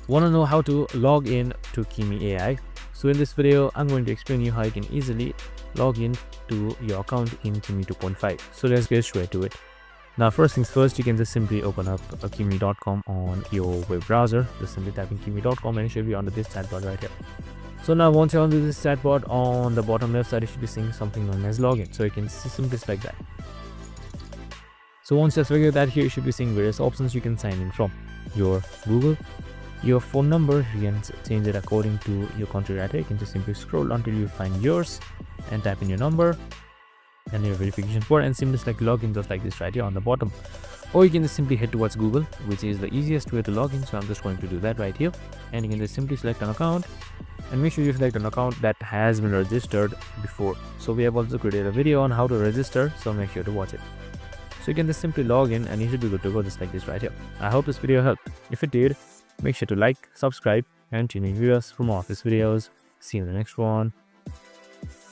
Want to know how to log in to Kimi AI? So in this video, I'm going to explain you how you can easily log in to your account in Kimi 2.5. So let's get straight to it. Now, first things first, you can just simply open up kimi.com on your web browser. Just simply type in kimi.com and it should be under this chat bar right here. So now once you're onto this chat bar, on the bottom left side, you should be seeing something known as login. So you can simply select that. So once you select that, here you should be seeing various options you can sign in from. Your Google, your phone number, you can change it according to your country right here. You can just simply scroll until you find yours and type in your number and your verification code and simply select login just like this right here on the bottom. Or you can just simply head towards Google, which is the easiest way to log in. So I'm just going to do that right here, and you can just simply select an account and make sure you select an account that has been registered before. So we have also created a video on how to register, so make sure to watch it. So you can just simply log in and you should be good to go just like this right here. I hope this video helped. If it did, make sure to like, subscribe and tune in viewers for more of these videos. See you in the next one.